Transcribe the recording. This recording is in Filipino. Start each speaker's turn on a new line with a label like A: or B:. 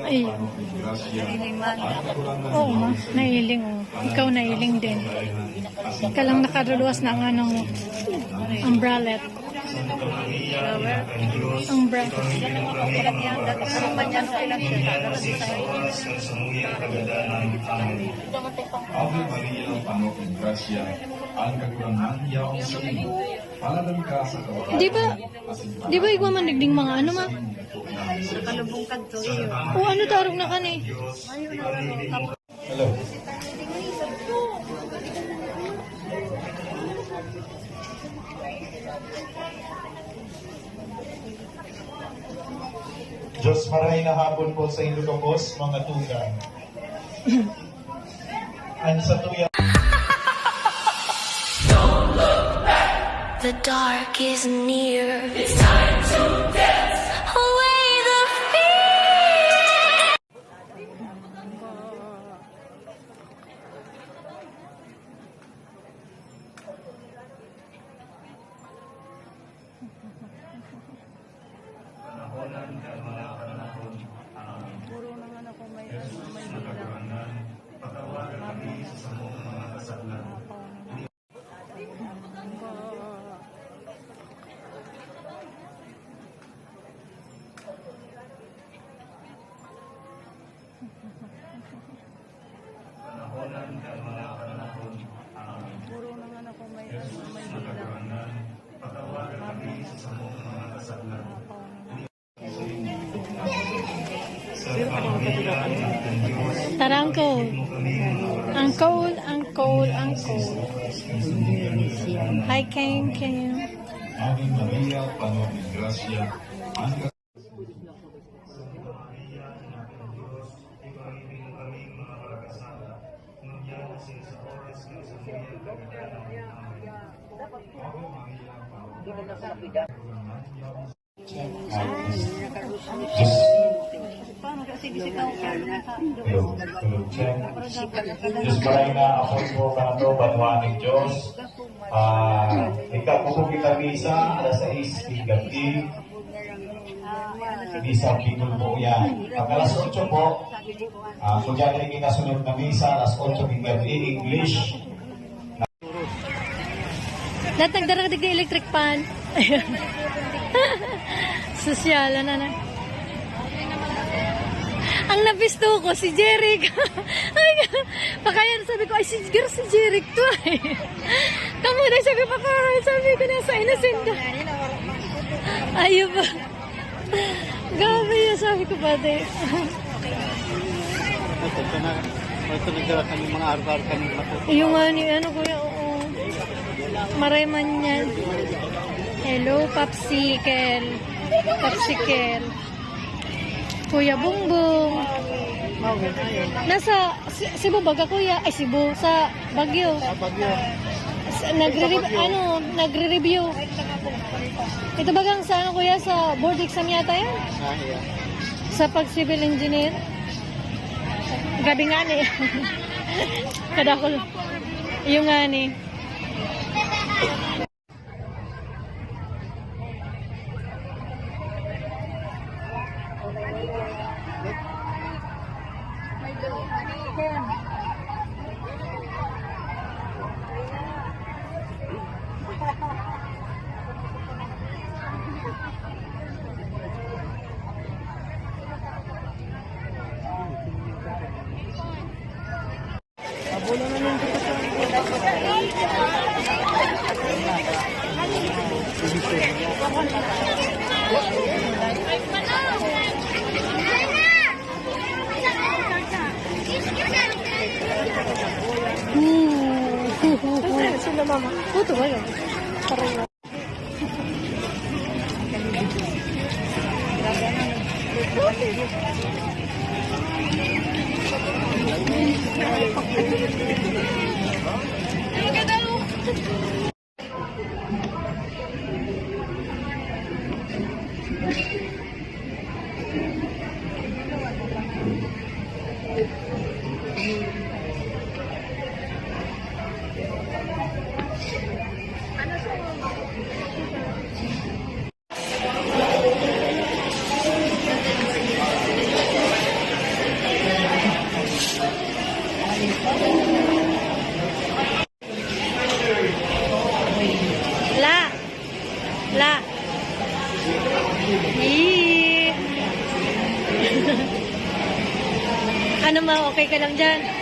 A: Ay. Oo ma, nailing oh. Ikaw nailing din. Ika lang nakaraluwas na ang anong umbrella. Umbrella.
B: Ave Maria, Pano ng Grasya, ang kagurangan yaong sa iyo. Paladan ka sa kawalan.
A: Di ba igwa man nagding mga ano ma?
C: Kalubong kadto iyo.
A: O ano tarong na kani?
B: Hello. Diyos maray na hapon po sa inyo kapos, mga tugang. Ang sa tuya.
D: The dark is near. It's time to dance away the fear.
C: Puro naman ako may Puro naman ako may
A: Tarangko. Uncle. Hi, Ken.
B: Ave Maria, Pano ng Grasya, ang Diyos maray na ako po kanto, banwaning Diyos. Ikaw po kita misa, alas 6, hinggabi. Misa, pinul po yan. Pag alas 8 po, kung dyan rin kinasunod na misa, alas 8 hinggabi, English.
A: Lahat nagdaragdag na electric pan. Sosyalan na. Ang nabisto ko, si Jeric. Pakayan, sabi ko, ay si Jeric to ay. Kamu na, sabi ko, nasa innocent ka. Ayaw ba? Gabi yun, sabi ko pati.
E: Ito nagdala kami mga araw-araw kami matuto.
A: Yung ano kuya, oo. Marayman yan. Hello, Popsicle. Kuya Bungbong. Nasa Cebu baga kuya? Ay Cebu sa Baguio. Nagre-review. Ito bagang sa ano kuya sa board exam yata yan? Sa pag civil engineer. Gabi nga ni. Kadakol. Yung nga ni. Sila mama. Puto ba yun? Parang Eee. Ano ma, okay ka lang dyan?